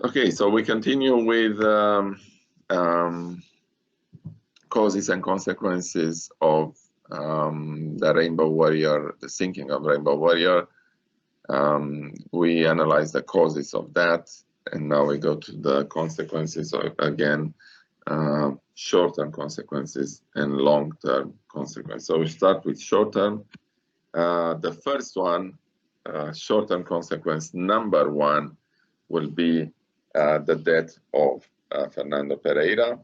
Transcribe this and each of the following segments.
Okay, so we continue with causes and consequences of the Rainbow Warrior, the sinking of Rainbow Warrior. We analyze the causes of that, and now we go to the consequences of, again, short-term consequences and long-term consequences. So we start with short-term. The first one, short-term consequence number one, will be the death of Fernando Pereira.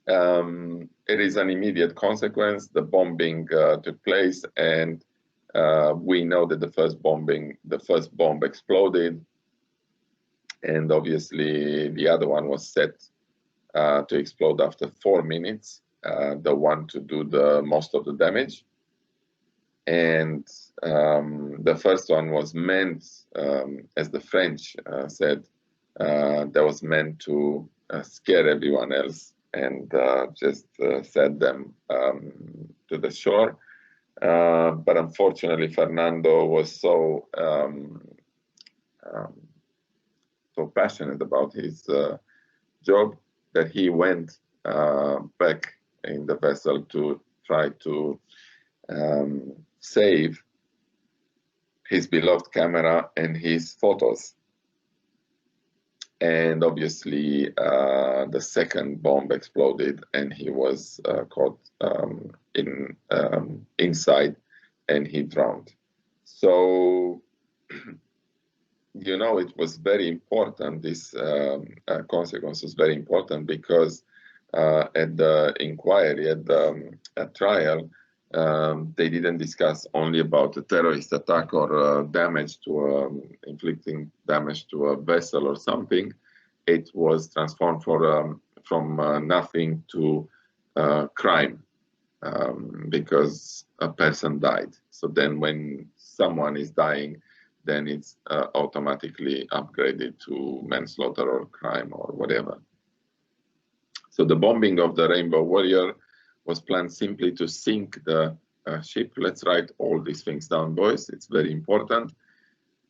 It is an immediate consequence. The bombing took place, and we know that the first bomb exploded, and obviously the other one was set to explode after 4 minutes, the one to do the most of the damage. And the first one was meant, as the French said, that was meant to scare everyone else and just set them to the shore. But unfortunately, Fernando was so passionate about his job that he went back in the vessel to try to save his beloved camera and his photos. And obviously, the second bomb exploded, and he was caught inside, and he drowned. So, you know, it was very important. This consequence was very important because at the inquiry, at the trial, they didn't discuss only about a terrorist attack or damage to inflicting damage to a vessel or something. It was transformed from nothing to crime because a person died. So then when someone is dying, then it's automatically upgraded to manslaughter or crime or whatever. So the bombing of the Rainbow Warrior was planned simply to sink the ship. Let's write all these things down, boys. It's very important.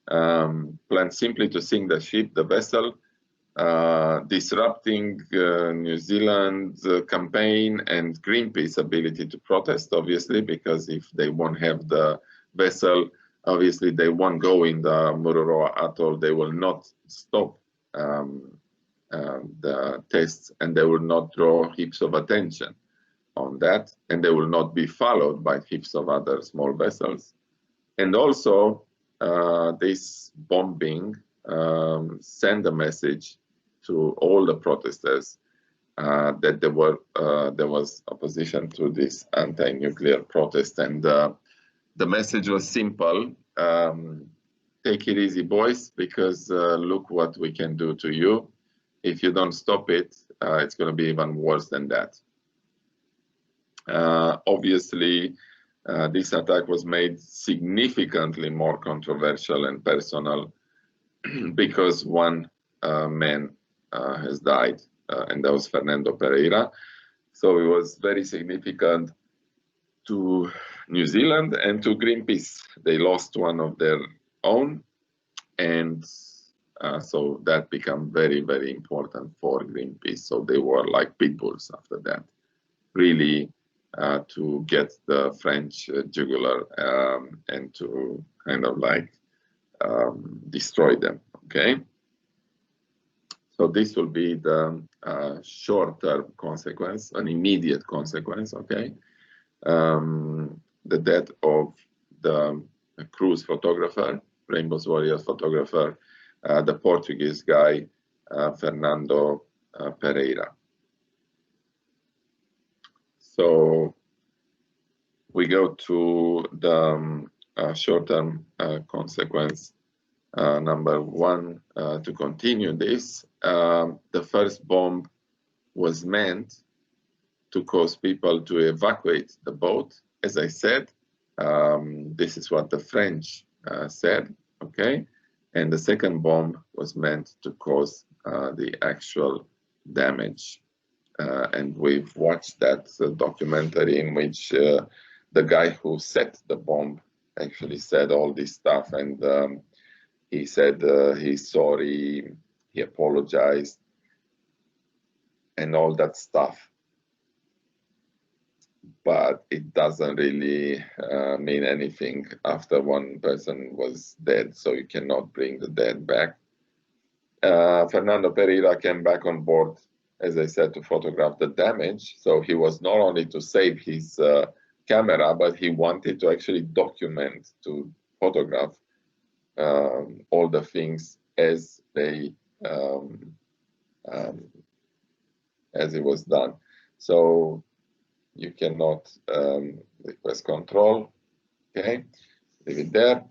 Planned simply to sink the ship, the vessel, disrupting New Zealand's campaign and Greenpeace ability to protest, obviously, because if they won't have the vessel, obviously they won't go in the Mururoa Atoll. They will not stop the tests, and they will not draw heaps of attention on that, and they will not be followed by heaps of other small vessels. And also, this bombing sent a message to all the protesters that there was opposition to this anti-nuclear protest, and the message was simple: take it easy, boys, because look what we can do to you. If you don't stop it, it's going to be even worse than that. Obviously, this attack was made significantly more controversial and personal because one man has died, and that was Fernando Pereira. So it was very significant to New Zealand and to Greenpeace. They lost one of their own, and so that became very, very important for Greenpeace. So they were like pit bulls after that, really to get the French jugular and to kind of like destroy them, okay? So this will be the short-term consequence, an immediate consequence, okay? The death of the cruise photographer, Rainbow Warrior photographer, the Portuguese guy, Fernando Pereira. So we go to the short-term consequence number one. To continue this, the first bomb was meant to cause people to evacuate the boat. As I said, this is what the French said, okay? And the second bomb was meant to cause the actual damage. And we've watched that documentary in which the guy who set the bomb actually said all this stuff, and he said he's sorry, he apologized, and all that stuff. But it doesn't really mean anything after one person was dead, so you cannot bring the dead back. Fernando Pereira came back on board, as I said, to photograph the damage. So he was not only to save his camera, but he wanted to actually document, to photograph all the things as they as it was done. So you cannot request control. Okay, leave it there.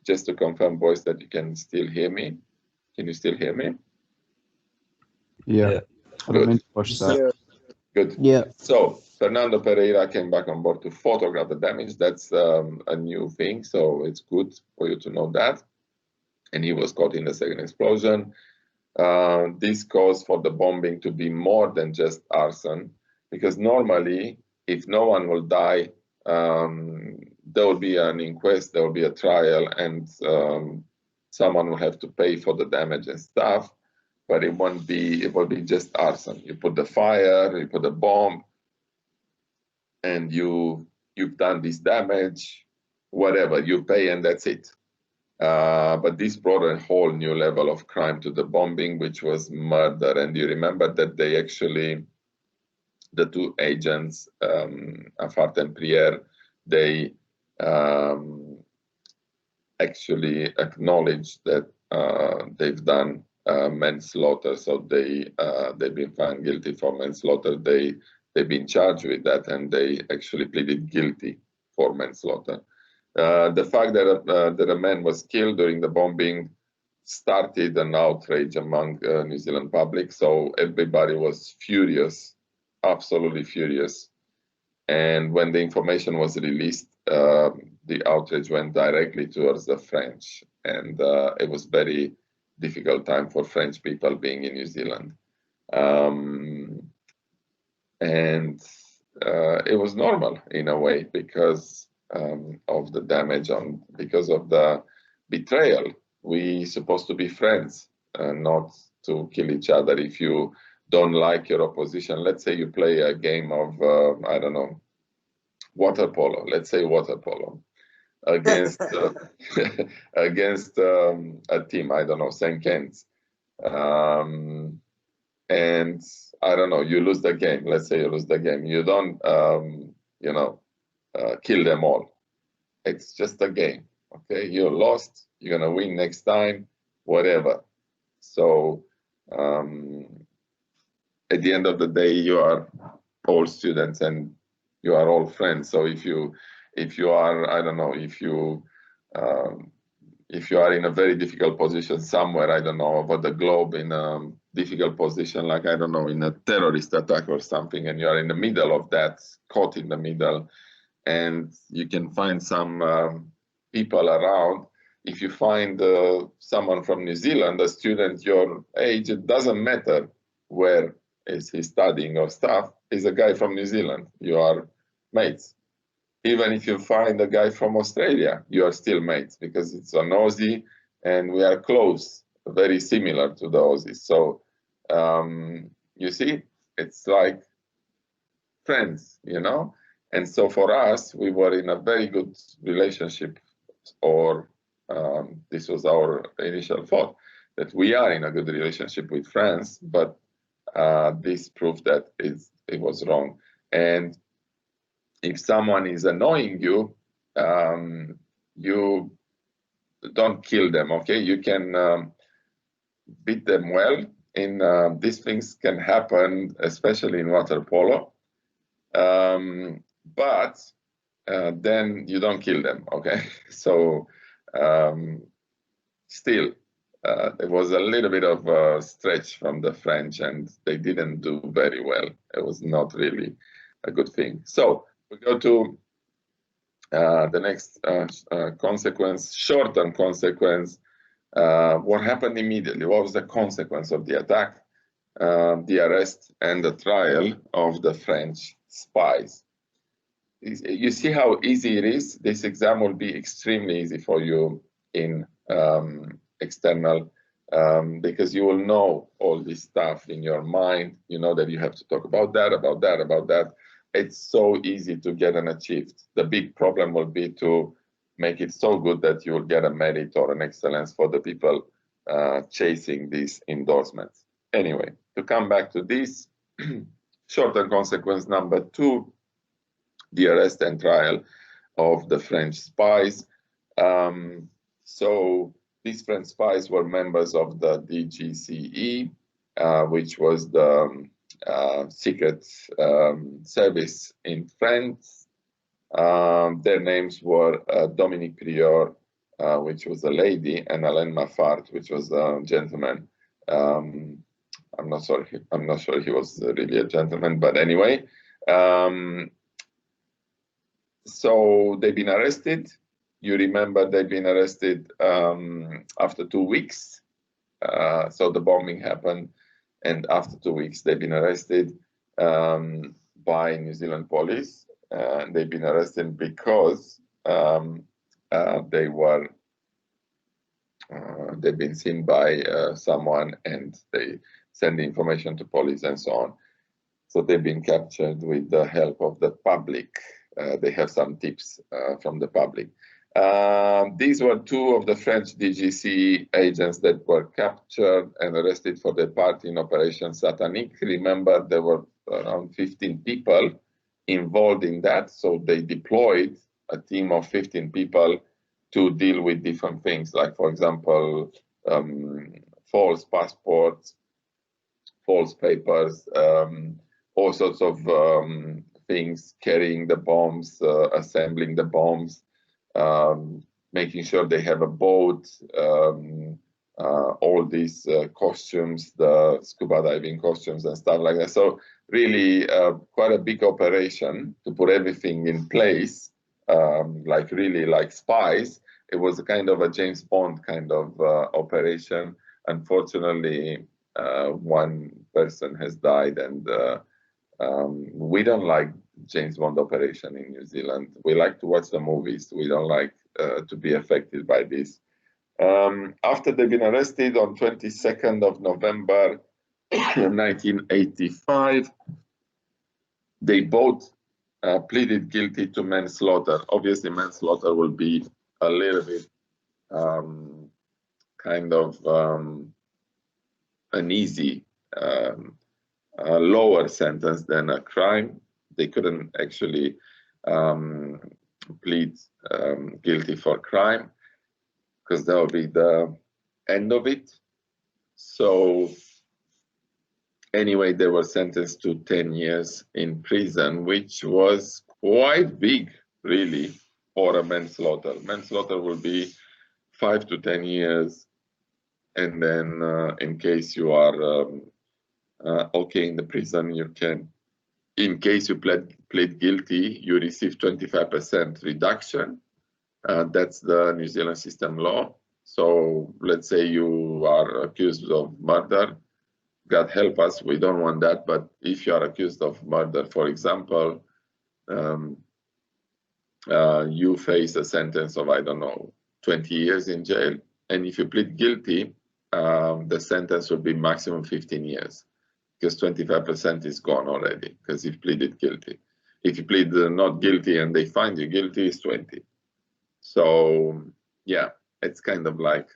Just to confirm, boys, that you can still hear me. Can you still hear me? Yeah. Good. Yeah. Good. Yeah. So Fernando Pereira came back on board to photograph the damage. That's a new thing, so it's good for you to know that. And he was caught in the second explosion. This caused for the bombing to be more than just arson, because normally, if no one will die, there will be an inquest, there will be a trial, and someone will have to pay for the damage and stuff. But it won't be, it will be just arson. You put the fire, you put the bomb, and you've done this damage, whatever, you pay and that's it. But this brought a whole new level of crime to the bombing, which was murder. And you remember that they actually, the two agents, Afart and Prière, they actually acknowledged that they've done manslaughter. So they've been found guilty for manslaughter. They've been charged with that, and they actually pleaded guilty for manslaughter. The fact that a man was killed during the bombing started an outrage among New Zealand public. So everybody was furious, absolutely furious. And when the information was released, the outrage went directly towards the French. And it was very difficult time for French people being in New Zealand. And it was normal in a way, because of the damage, because of the betrayal. We supposed to be friends, not to kill each other if you don't like your opposition. Let's say you play a game of, I don't know, water polo. Let's say water polo against against a team. I don't know, St. Ken's, and I don't know, you lose the game. Let's say you lose the game. You don't, you know, kill them all. It's just a game. Okay, you lost. You're gonna win next time, whatever. So at the end of the day, you are all students and you are all friends. So if you are, I don't know, if you are in a very difficult position somewhere, I don't know, about the globe, in a difficult position, like, I don't know, in a terrorist attack or something, and you are in the middle of that, caught in the middle, and you can find some people around. If you find someone from New Zealand, a student your age, it doesn't matter where is he studying or stuff, he's a guy from New Zealand, you are mates. Even if you find a guy from Australia, you are still mates, because it's an Aussie and we are close, very similar to the Aussies. So you see, it's like friends, you know? And so for us, we were in a very good relationship, or this was our initial thought, that we are in a good relationship with France, but this proved that it was wrong. And if someone is annoying you, you don't kill them, okay? You can beat them well. These things can happen, especially in water polo. But then you don't kill them, okay? So still, there was a little bit of a stretch from the French, and they didn't do very well. It was not really a good thing. So we go to the next consequence, short-term consequence. What happened immediately? What was the consequence of the attack, the arrest, and the trial of the French spies? You see how easy it is? This exam will be extremely easy for you in external because you will know all this stuff in your mind. You know that you have to talk about that, about that, about that. It's so easy to get and achieve. The big problem will be to make it so good that you will get a merit or an excellence for the people chasing these endorsements. Anyway, to come back to this, short-term consequence number 2, the arrest and trial of the French spies. So these French spies were members of the DGCE, which was the secret service in France. Their names were Dominique Prieur, which was a lady, and Alain Maffart, which was a gentleman. I'm not sure he was really a gentleman, but anyway. So they've been arrested. You remember they've been arrested after 2 weeks. So the bombing happened, and after 2 weeks they've been arrested by New Zealand police. They've been arrested because they've been seen by someone, and they send the information to police and so on. So they've been captured with the help of the public. They have some tips from the public. These were 2 of the French DGC agents that were captured and arrested for their part in Operation Satanique. Remember, there were around 15 people involved in that, so they deployed a team of 15 people to deal with different things, like, for example, false passports, false papers, all sorts of things, carrying the bombs, assembling the bombs, making sure they have a boat, all these costumes, the scuba diving costumes and stuff like that. So really quite a big operation to put everything in place, like really like spies. It was a kind of a James Bond kind of operation. Unfortunately, one person has died, and we don't like James Bond operation in New Zealand. We like to watch the movies. We don't like to be affected by this. After they've been arrested on 22nd of November 1985, they both pleaded guilty to manslaughter. Obviously, manslaughter will be a little bit kind of an easy lower sentence than a crime. They couldn't actually plead guilty for crime, because that will be the end of it. So anyway, they were sentenced to 10 years in prison, which was quite big, really, for a manslaughter. Manslaughter will be 5 to 10 years. And then in case you are okay in the prison, you can, in case you plead guilty, you receive 25% reduction. That's the New Zealand system law. So let's say you are accused of murder. God help us, we don't want that. But if you are accused of murder, for example, you face a sentence of, I don't know, 20 years in jail. And if you plead guilty, the sentence will be maximum 15 years, because 25% is gone already, because you've pleaded guilty. If you plead not guilty and they find you guilty, it's 20. So yeah, it's kind of like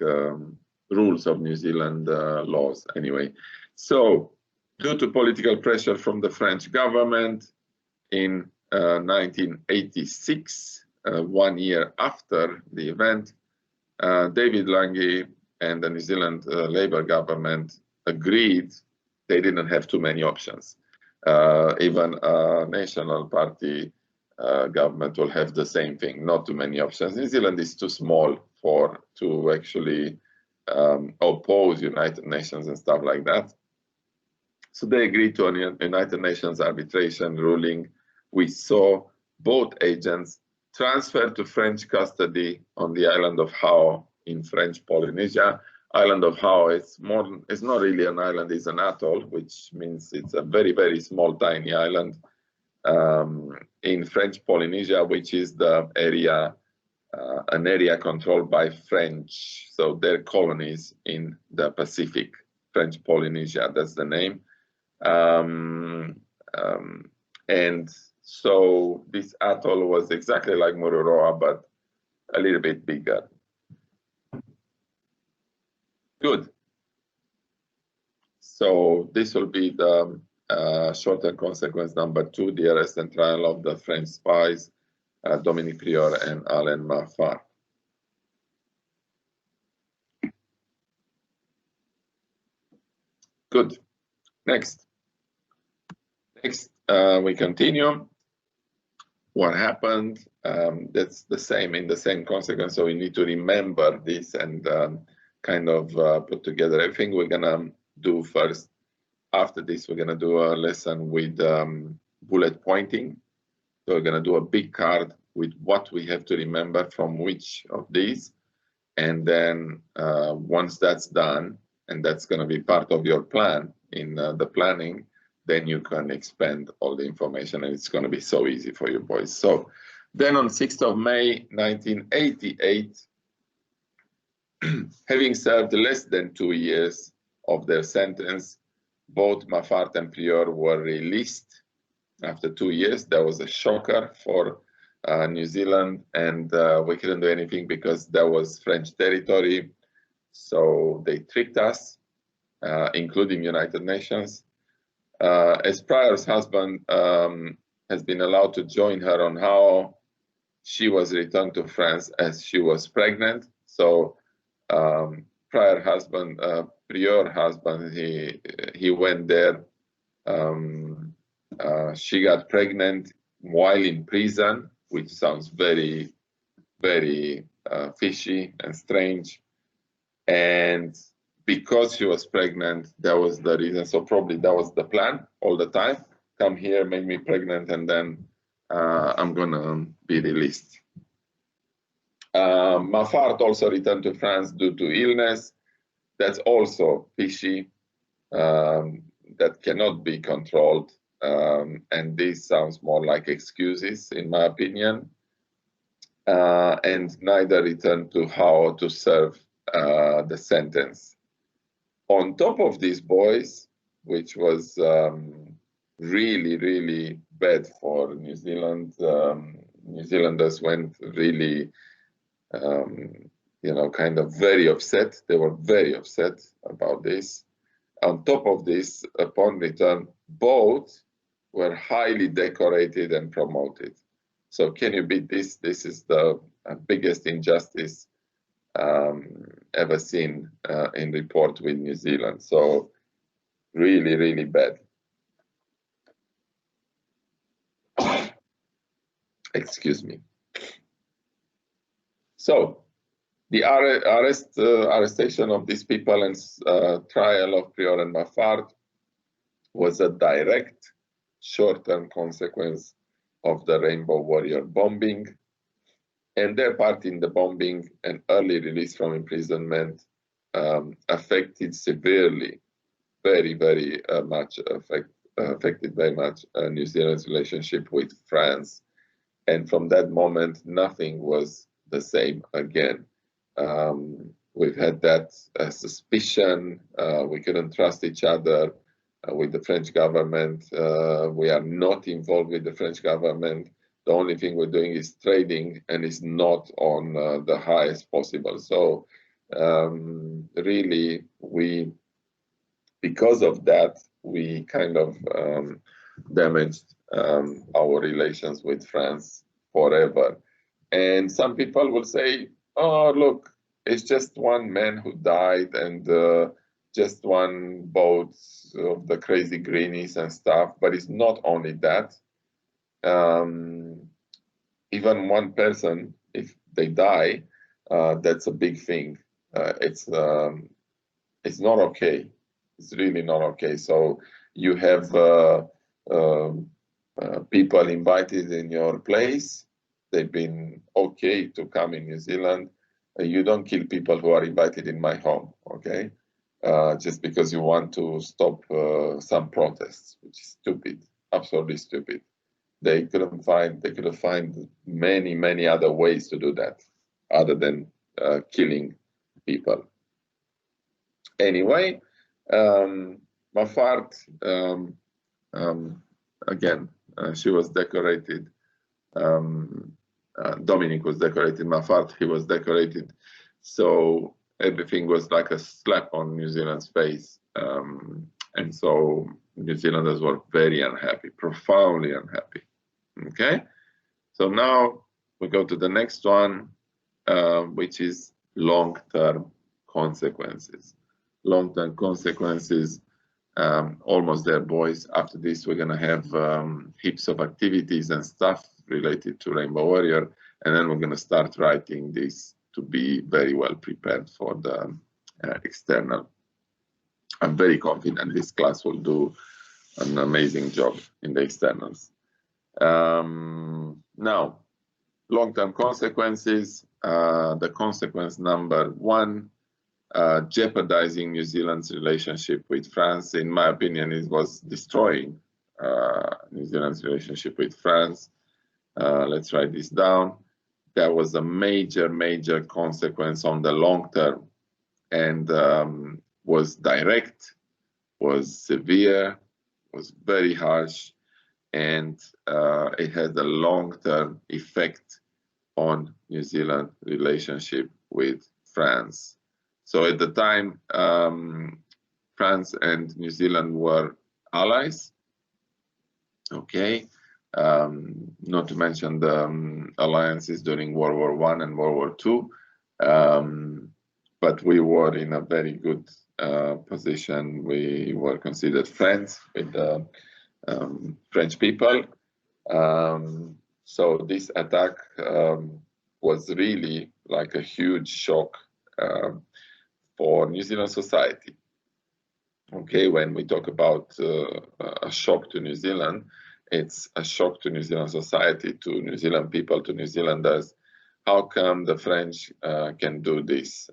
rules of New Zealand laws anyway. So due to political pressure from the French government in 1986, 1 year after the event, David Lange and the New Zealand Labour government agreed they didn't have too many options. Even a National Party government will have the same thing, not too many options. New Zealand is too small to actually oppose United Nations and stuff like that. So they agreed to a United Nations arbitration ruling. We saw both agents transferred to French custody on the island of Hao in French Polynesia. Island of Hao, it's not really an island, it's an atoll, which means it's a very, very small, tiny island in French Polynesia, which is the area an area controlled by French, so their colonies in the Pacific, French Polynesia, that's the name. And so this atoll was exactly like Mururoa, but a little bit bigger. Good. So this will be the short-term consequence number 2, the arrest and trial of the French spies, Dominique Prieur and Alain Maffart. Good. Next, we continue. What happened? That's the same in the same consequence. So we need to remember this and kind of put together everything. We're gonna do first. After this, we're gonna do a lesson with bullet pointing. So we're gonna do a big card with what we have to remember from which of these. And then once that's done, and that's gonna be part of your plan in the planning, then you can expand all the information and it's going to be so easy for you boys. So then on 6th of May, 1988, having served less than 2 years of their sentence, both Maffart and Prieur were released after 2 years. That was a shocker for New Zealand, and we couldn't do anything because that was French territory. So they tricked us, including United Nations. As Prior's husband has been allowed to join her on how she was returned to France as she was pregnant. So Prior husband, Prior husband, he went there. She got pregnant while in prison, which sounds very, very fishy and strange. And because she was pregnant, that was the reason. So probably that was the plan all the time. Come here, make me pregnant, and then I'm gonna be released. Maffart also returned to France due to illness. That's also fishy. That cannot be controlled. And this sounds more like excuses, in my opinion. And neither returned to how to serve the sentence. On top of these boys, which was really, really bad for New Zealand, New Zealanders went really, you know, kind of very upset. They were very upset about this. On top of this, upon return, both were highly decorated and promoted. So can you beat this? This is the biggest injustice ever seen in report with New Zealand. So really, really bad. Excuse me. So the arrestation of these people and trial of Prieur and Maffart was a direct short-term consequence of the Rainbow Warrior bombing, and their part in the bombing and early release from imprisonment affected severely, very, very much affected very much New Zealand's relationship with France. And from that moment, nothing was the same again. We've had that suspicion. We couldn't trust each other with the French government. We are not involved with the French government. The only thing we're doing is trading, and it's not on the highest possible. So really, because of that, we kind of damaged our relations with France forever. And some people will say, oh, look, it's just one man who died and just one boat of the crazy greenies and stuff. But it's not only that. Even one person, if they die, that's a big thing. It's not okay. It's really not okay. So you have people invited in your place. They've been okay to come in New Zealand. You don't kill people who are invited in my home, okay? Just because you want to stop some protests, which is stupid, absolutely stupid. They could have find many, many other ways to do that. other than killing people. Anyway, Mafart, again, she was decorated. Dominic was decorated. Mafart, he was decorated. So everything was like a slap on New Zealand's face. And so New Zealanders were very unhappy, profoundly unhappy. Okay, so now we go to the next one, which is long-term consequences. Long-term consequences, almost there, boys. After this, we're going to have heaps of activities and stuff related to Rainbow Warrior, and then we're going to start writing this to be very well prepared for the external. I'm very confident this class will do an amazing job in the externals. Now, long-term consequences. The consequence number one, jeopardizing New Zealand's relationship with France. In my opinion, it was destroying New Zealand's relationship with France. Let's write this down. That was a major, major consequence on the long term, and was direct, was severe, was very harsh, and it had a long-term effect on New Zealand's relationship with France. So at the time, France and New Zealand were allies. Okay, not to mention the alliances during World War I and World War II. But we were in a very good position. We were considered friends with the French people. So this attack was really like a huge shock for New Zealand society. Okay, when we talk about a shock to New Zealand, it's a shock to New Zealand society, to New Zealand people, to New Zealanders. How come the French can do this?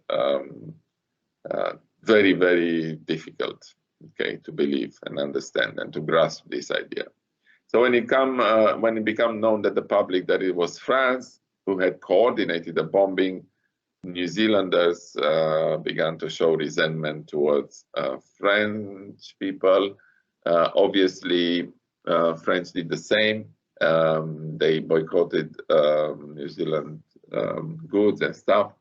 Very, very difficult, okay, to believe and understand and to grasp this idea. So when it became known that the public that it was France who had coordinated the bombing, New Zealanders began to show resentment towards French people. Obviously, French did the same. They boycotted New Zealand goods and stuff.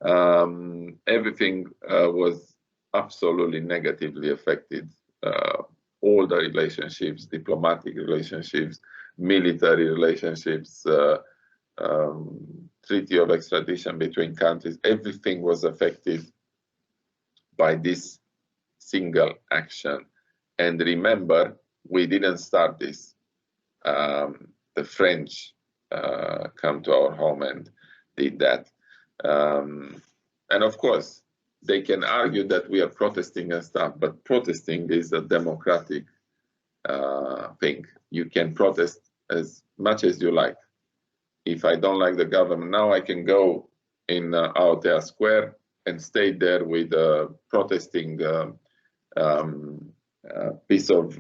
Everything was absolutely negatively affected. All the relationships, diplomatic relationships, military relationships, treaty of extradition between countries, everything was affected by this single action. And remember, we didn't start this. The French come to our home and did that. And of course, they can argue that we are protesting and stuff, but protesting is a democratic thing. You can protest as much as you like. If I don't like the government now, I can go in Aotea Square and stay there with a protesting piece of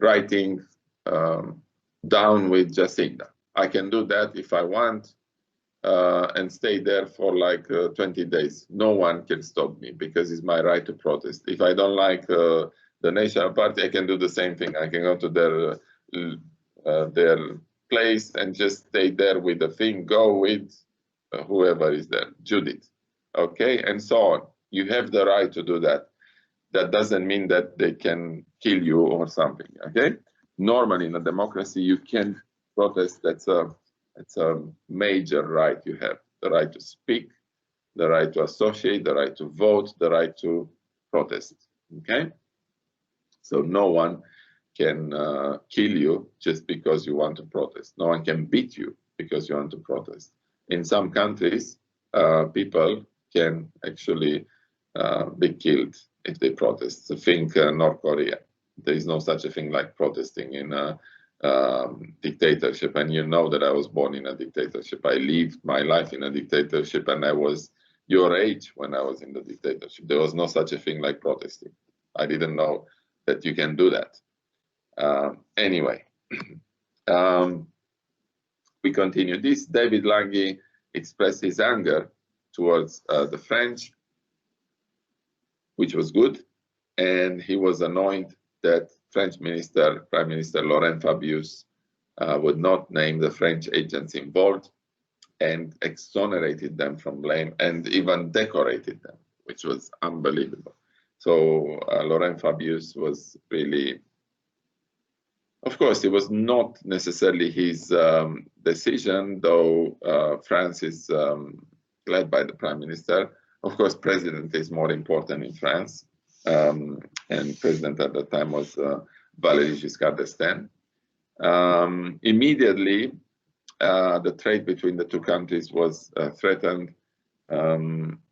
writing down with Jacinda. I can do that if I want and stay there for like 20 days. No one can stop me because it's my right to protest. If I don't like the National Party, I can do the same thing. I can go to their place and just stay there with the thing, go with whoever is there, Judith, okay, and so on. You have the right to do that. That doesn't mean that they can kill you or something, okay? Normally in a democracy, you can protest. It's a major right you have, the right to speak, the right to associate, the right to vote, the right to protest, okay? So no one can kill you just because you want to protest. No one can beat you because you want to protest. In some countries, people can actually be killed if they protest. So think North Korea. There is no such a thing like protesting in a dictatorship. And you know that I was born in a dictatorship. I lived my life in a dictatorship, and I was your age when I was in the dictatorship. There was no such a thing like protesting. I didn't know that you can do that. Anyway, we continue this. David Lange expressed his anger towards the French, which was good, and he was annoyed that French Prime Minister Laurent Fabius would not name the French agents involved and exonerated them from blame and even decorated them, which was unbelievable. So Laurent Fabius was really, of course, it was not necessarily his decision, though France is led by the Prime Minister. Of course, President is more important in France, and President at the time was Valéry Giscard d'Estaing. Immediately, the trade between the two countries was threatened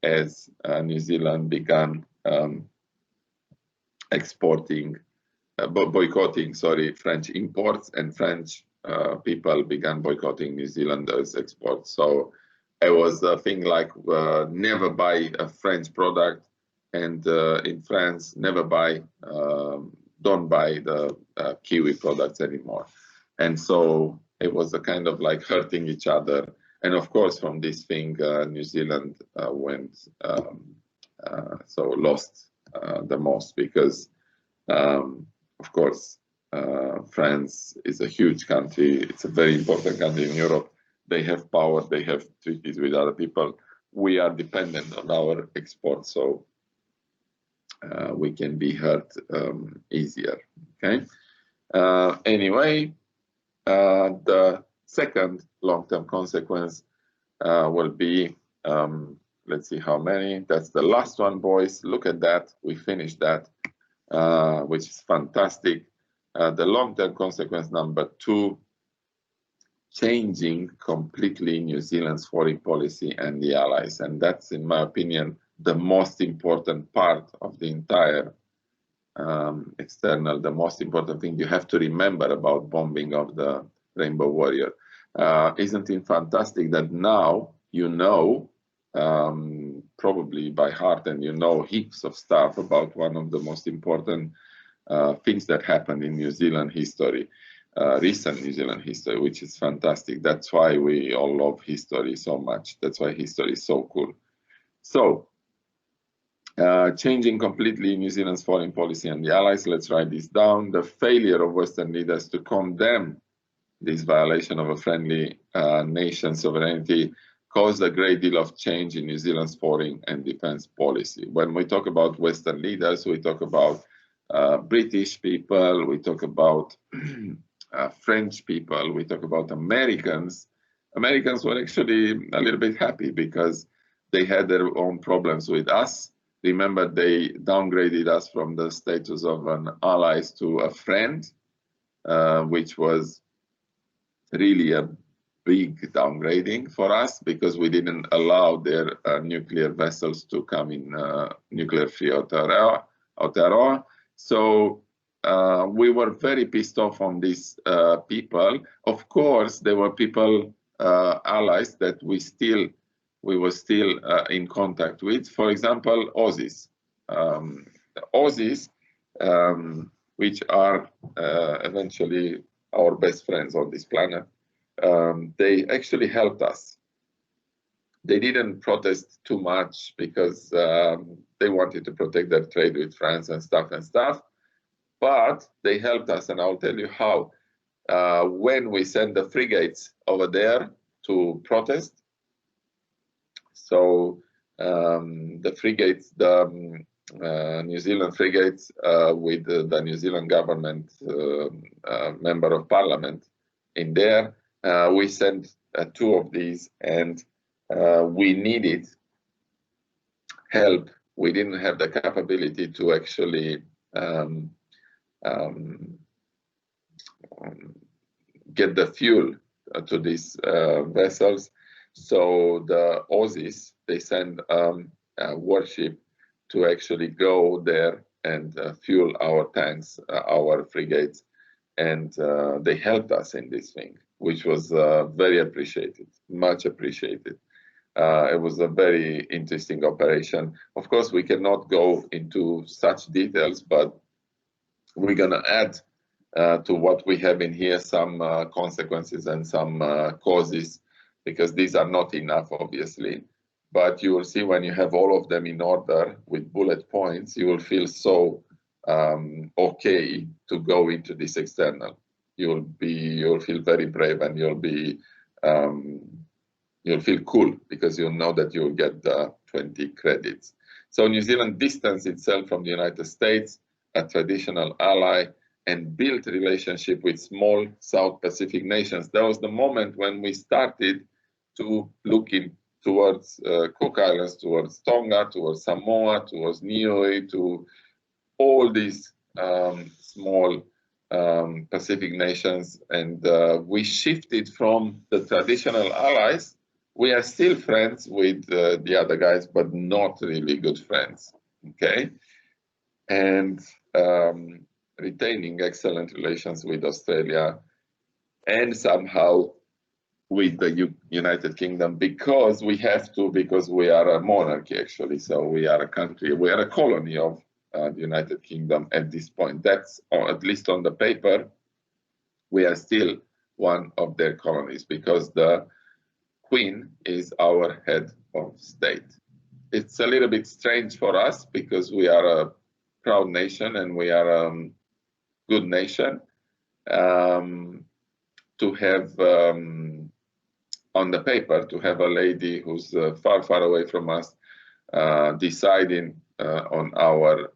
as New Zealand began boycotting French imports, and French people began boycotting New Zealanders' exports. So it was a thing like never buy a French product, and in France, never buy, don't buy the Kiwi products anymore. And so it was a kind of like hurting each other. And of course, from this thing, New Zealand lost the most, because of course, France is a huge country. It's a very important country in Europe. They have power, they have treaties with other people. We are dependent on our exports, so we can be hurt easier, okay? Anyway, the second long-term consequence will be, let's see how many. That's the last one, boys. Look at that. We finished that, which is fantastic. The long-term consequence number 2, changing completely New Zealand's foreign policy and the allies. And that's, in my opinion, the most important part of the entire the most important thing you have to remember about bombing of the Rainbow Warrior. Isn't it fantastic that now you know, probably by heart, and you know heaps of stuff about one of the most important things that happened in New Zealand history, recent New Zealand history, which is fantastic. That's why we all love history so much. That's why history is so cool. So, changing completely New Zealand's foreign policy and the allies. Let's write this down. The failure of Western leaders to condemn this violation of a friendly nation's sovereignty caused a great deal of change in New Zealand's foreign and defense policy. When we talk about Western leaders, we talk about British people, we talk about French people, we talk about Americans. Americans were actually a little bit happy because they had their own problems with us. Remember, they downgraded us from the status of an ally to a friend, which was really a big downgrading for us, because we didn't allow their nuclear vessels to come in nuclear-free Aotearoa. So we were very pissed off on these people. Of course, there were people, allies, that we were still in contact with. For example, Aussies. The Aussies, which are eventually our best friends on this planet, they actually helped us. They didn't protest too much because they wanted to protect their trade with France and stuff, but they helped us, and I'll tell you how. When we sent the frigates over there to protest, so the frigates, the New Zealand frigates with the New Zealand government member of parliament in there, we sent 2 of these, and we needed help. We didn't have the capability to actually get the fuel to these vessels. So the Aussies, they send a warship to actually go there and fuel our tanks, our frigates, and they helped us in this thing, which was very appreciated, much appreciated. It was a very interesting operation. Of course, we cannot go into such details, but we're gonna add to what we have in here, some consequences and some causes, because these are not enough, obviously. But you will see when you have all of them in order with bullet points, you will feel so okay to go into this external. You'll feel very brave, and you'll feel cool because you'll know that you'll get the 20 credits. So New Zealand distanced itself from the United States, a traditional ally, and built relationship with small South Pacific nations. That was the moment when we started to look towards Cook Islands, towards Tonga, towards Samoa, towards Niue, to all these small Pacific nations. And we shifted from the traditional allies. We are still friends with the other guys, but not really good friends, okay? And retaining excellent relations with Australia and somehow with the United Kingdom, because we have to, because we are a monarchy, actually. So we are a country, we are a colony of the United Kingdom at this point. That's, or at least on the paper, we are still one of their colonies, because the Queen is our head of state. It's a little bit strange for us because we are a proud nation and we are a good nation, to have on the paper, to have a lady who's far, far away from us deciding on our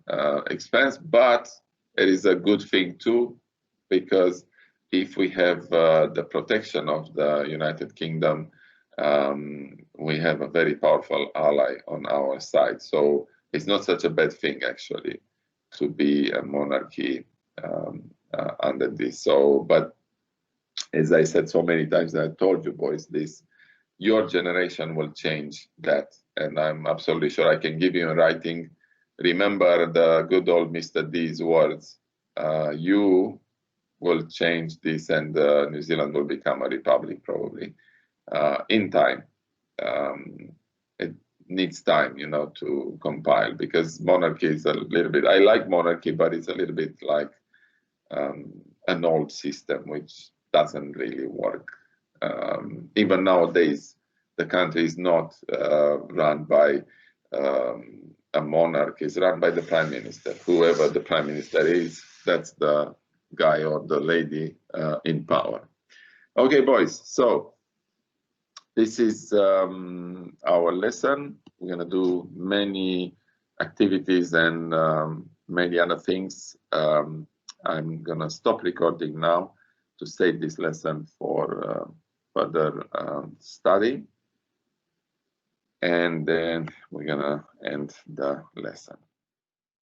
expense. But it is a good thing too, because if we have the protection of the United Kingdom, we have a very powerful ally on our side. So it's not such a bad thing, actually, to be a monarchy under this. So, but as I said so many times, and I told you boys this, your generation will change that. And I'm absolutely sure I can give you in writing. Remember the good old Mr. D's words. You will change this, and New Zealand will become a republic, probably, in time. It needs time, you know, to compile, because monarchy is a little bit, I like monarchy, but it's a little bit like an old system, which doesn't really work. Even nowadays, the country is not run by a monarch, it's run by the prime minister. Whoever the prime minister is, that's the guy or the lady in power. Okay, boys, so this is our lesson. We're gonna do many activities and many other things. I'm gonna stop recording now to save this lesson for further study. And then we're gonna end the lesson.